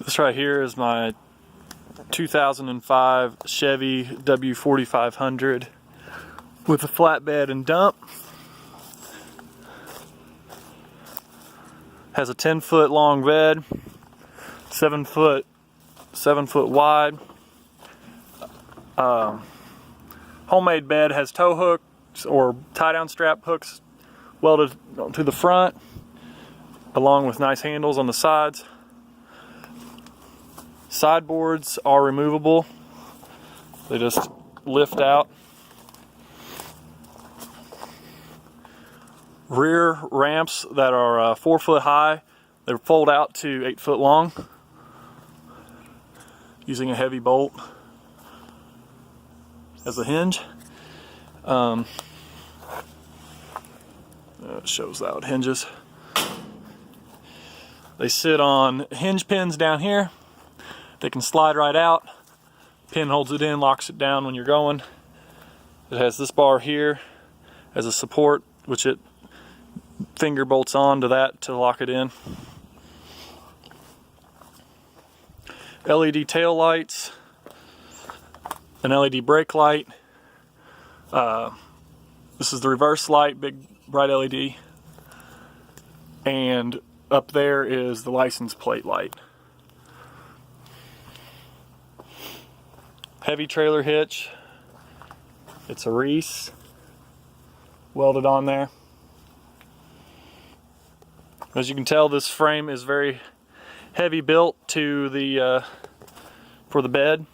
This right here is my 2005 Chevy W4500 with a flatbed and dump. Has a 10-foot long bed, 7 foot wide. Homemade bed has tow hooks or tie-down strap hooks welded to the front, along with nice handles on the sides. Sideboards are removable. They just lift out. Rear ramps that are 4 foot high, they fold out to 8 foot long using a heavy bolt as a hinge. It shows how it hinges. They sit on hinge pins down here. They can slide right out. Pin holds it in, locks it down when you're going. It has this bar here as a support, which it finger bolts on to that to lock it in. LED tail lights, an LED brake light. This is the reverse light, big bright LED. And up there is the license plate light. Heavy trailer hitch. It's a Reese welded on there. As you can tell, this frame is very heavy built to the for the bed.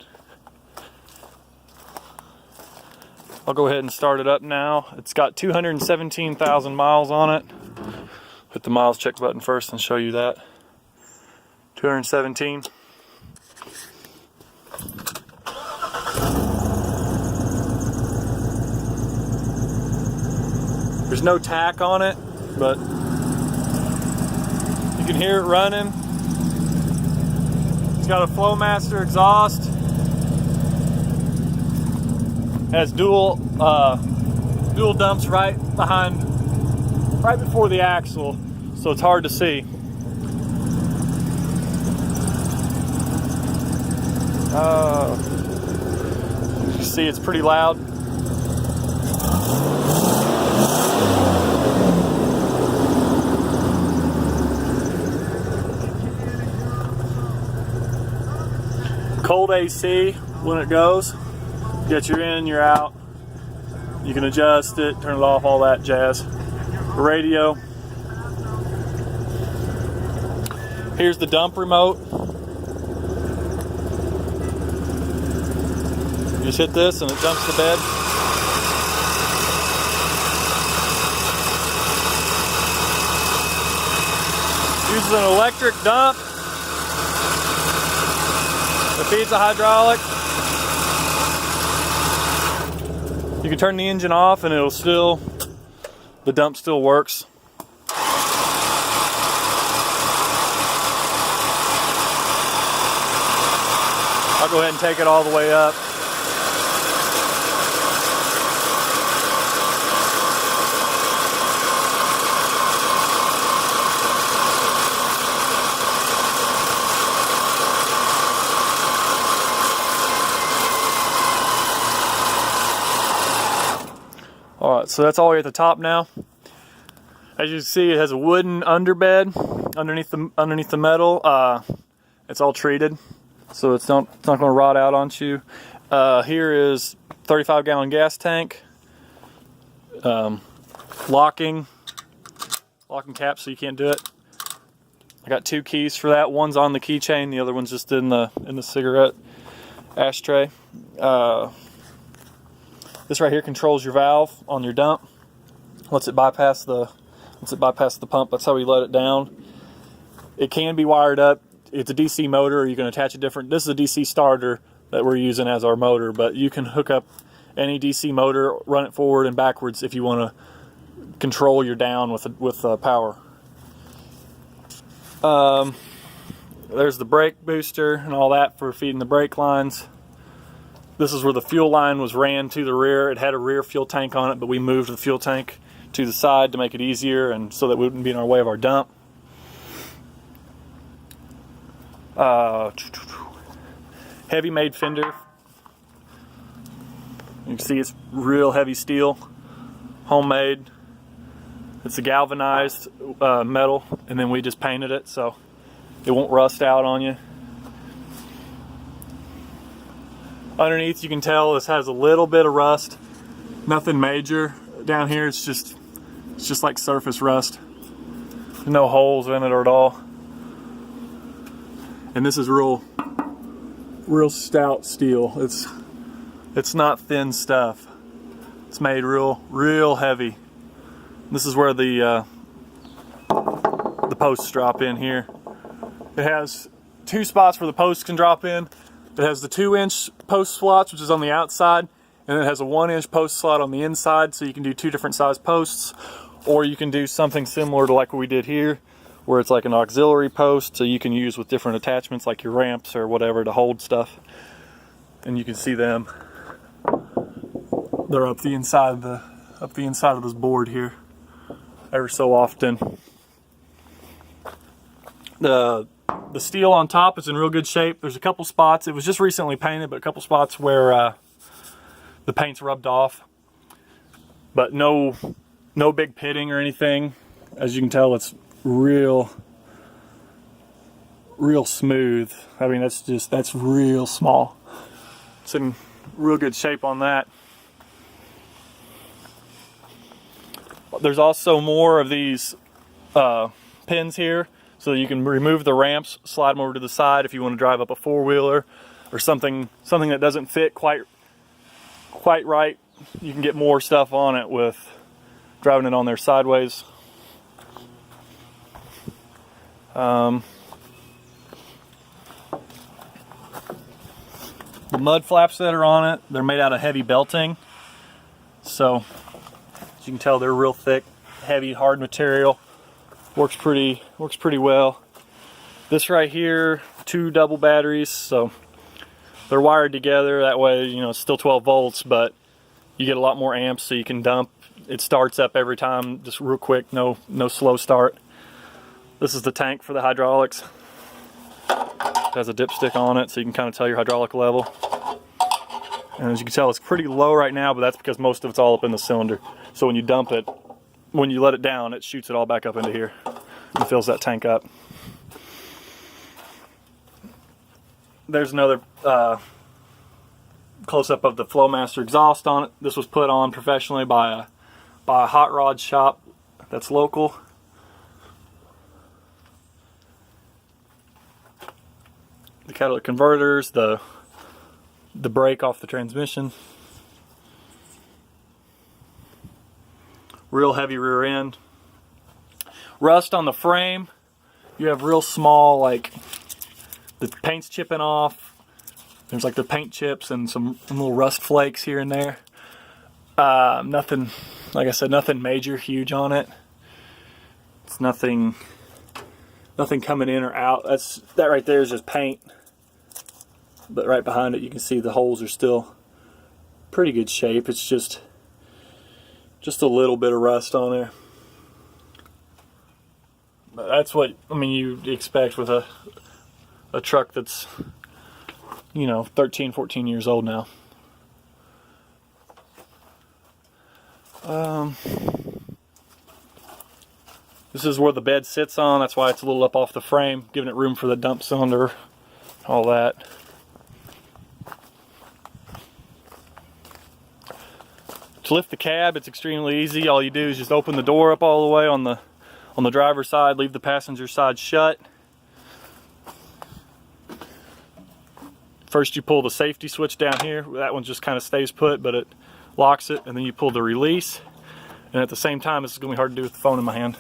I'll go ahead and start it up now. It's got 217,000 miles on it. Hit the miles check button first and show you that. 217. There's no tack on it, but you can hear it running. It's got a Flowmaster exhaust. Has dual dumps right before the axle, so it's hard to see. You see, it's pretty loud. Cold AC when it goes. Get you in, you're out. You can adjust it, turn it off, all that jazz. Radio. Here's the dump remote. You just hit this and it dumps the bed. Uses an electric dump. It feeds a hydraulic. You can turn the engine off and the dump still works. I'll go ahead and take it all the way up. Alright, so that's all the way at the top now. As you can see, it has a wooden underbed underneath the metal. It's all treated, so it's not going to rot out on you. Here is 35-gallon gas tank. Locking cap, so you can't do it. I got 2 keys for that. One's on the keychain, the other one's just in the cigarette ashtray. This right here controls your valve on your dump. Once it bypass the pump, that's how we let it down. It can be wired up. It's a DC motor. You can attach a different. This is a DC starter that we're using as our motor, but you can hook up any DC motor, run it forward and backwards if you want to control your down with power. There's the brake booster and all that for feeding the brake lines. This is where the fuel line was ran to the rear. It had a rear fuel tank on it, but we moved the fuel tank to the side to make it easier and so that we wouldn't be in our way of our dump. Heavy made fender. You can see it's real heavy steel, homemade. It's a galvanized metal, and then we just painted it so it won't rust out on you. Underneath, you can tell this has a little bit of rust. Nothing major down here. It's just like surface rust. No holes in it at all. And this is real stout steel. It's not thin stuff. It's made real heavy. This is where the posts drop in here. It has 2 spots where the posts can drop in. It has the 2-inch post slots, which is on the outside, and it has a 1-inch post slot on the inside, so you can do 2 different size posts, or you can do something similar to like what we did here, where it's like an auxiliary post, so you can use with different attachments like your ramps or whatever to hold stuff. And you can see them. They're up the inside of this board here. Every so often. The steel on top is in real good shape. There's a couple spots. It was just recently painted, but a couple spots where the paint's rubbed off. But no big pitting or anything. As you can tell, it's real smooth. I mean, that's real small. It's in real good shape on that. There's also more of these pins here, so you can remove the ramps, slide them over to the side if you want to drive up a 4-wheeler or something that doesn't fit quite right. You can get more stuff on it with driving it on there sideways. The mud flaps that are on it, they're made out of heavy belting, so as you can tell, they're real thick, heavy, hard material. Works pretty well. This right here, 2 double batteries, so they're wired together. That way, you know, it's still 12 volts, but you get a lot more amps, so you can dump. It starts up every time, just real quick, no slow start. This is the tank for the hydraulics. It has a dipstick on it, so you can kind of tell your hydraulic level. And as you can tell, it's pretty low right now, but that's because most of it's all up in the cylinder. So when you dump it, when you let it down, it shoots it all back up into here and fills that tank up. There's another close-up of the Flowmaster exhaust on it. This was put on professionally by a hot rod shop that's local. The catalytic converters, the brake off the transmission. Real heavy rear end. Rust on the frame. You have real small, like, the paint's chipping off. There's like the paint chips and some little rust flakes here and there. Nothing, like I said, nothing major, huge on it. It's nothing coming in or out. That right there is just paint. But right behind it, you can see the holes are still pretty good shape. It's just a little bit of rust on there. But that's what, I mean, you'd expect with a truck that's, you know, 13, 14 years old now. This is where the bed sits on. That's why it's a little up off the frame, giving it room for the dump cylinder, all that. To lift the cab, it's extremely easy. All you do is just open the door up all the way on the driver's side, leave the passenger side shut. First you pull the safety switch down here. That one just kind of stays put, but it locks it, and then you pull the release. And at the same time, this is going to be hard to do with the phone in my hand.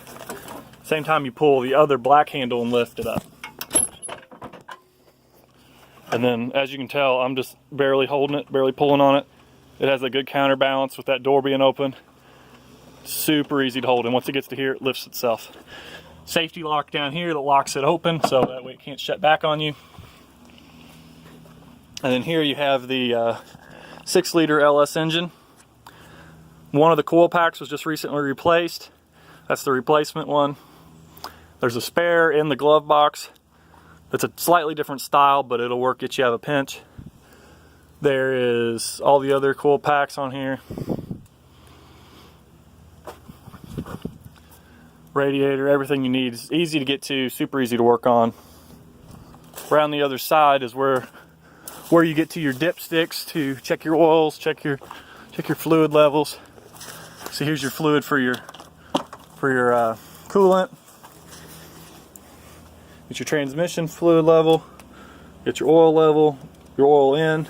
Same time you pull the other black handle and lift it up. And then, as you can tell, I'm just barely holding it, barely pulling on it. It has a good counterbalance with that door being open. Super easy to hold, and once it gets to here, it lifts itself. Safety lock down here that locks it open, so that way it can't shut back on you. And then here you have the 6-liter LS engine. One of the coil packs was just recently replaced. That's the replacement one. There's a spare in the glove box. It's a slightly different style, but it'll work if you have a pinch. There is all the other cool packs on here. Radiator, everything you need. It's easy to get to, super easy to work on. Around the other side is where you get to your dipsticks to check your oils, check your fluid levels. So here's your fluid for your coolant. Get your transmission fluid level, get your oil level, your oil in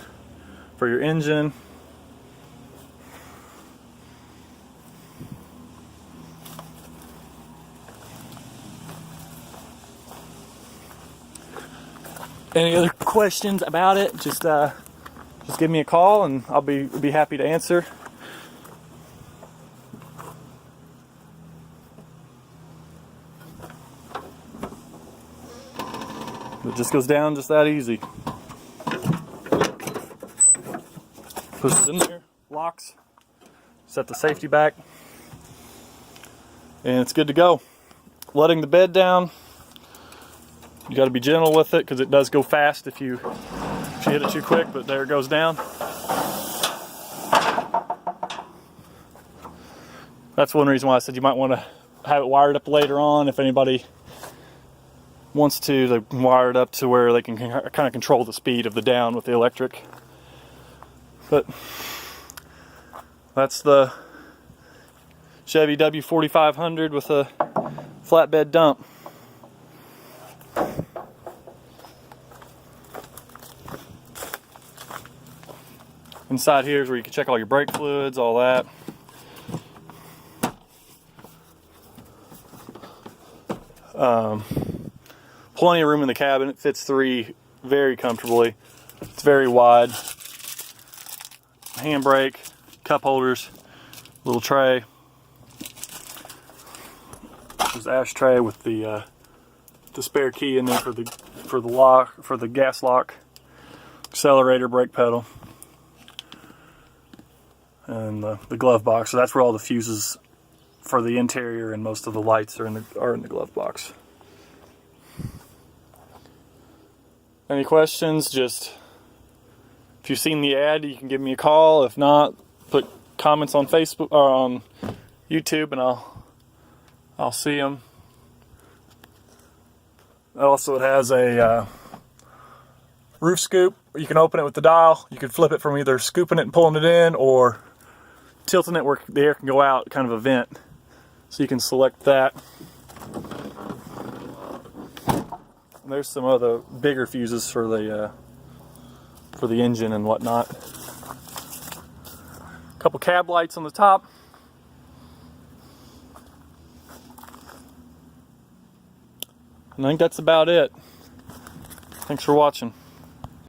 for your engine. Any other questions about it, just give me a call and I'll be happy to answer. It just goes down just that easy. Pushes in there, locks, set the safety back, and it's good to go. Letting the bed down, you got to be gentle with it because it does go fast if you hit it too quick, but there it goes down. That's one reason why I said you might want to have it wired up later on. If anybody wants to, they can wire it up to where they can kind of control the speed of the down with the electric. But that's the Chevy W4500 with a flatbed dump. Inside here is where you can check all your brake fluids, all that. Plenty of room in the cabin. It fits 3 very comfortably. It's very wide. Handbrake, cup holders, little tray. There's an ashtray with the spare key in there for the lock, for the gas lock, accelerator, brake pedal, and the glove box. So that's where all the fuses for the interior and most of the lights are in the glove box. Any questions? Just if you've seen the ad, you can give me a call. If not, put comments on Facebook or on YouTube, and I'll see them. Also, it has a roof scoop. You can open it with the dial. You can flip it from either scooping it and pulling it in, or tilting it where the air can go out, kind of a vent. So you can select that. And there's some other bigger fuses for the engine and whatnot. A couple cab lights on the top. And I think that's about it. Thanks for watching.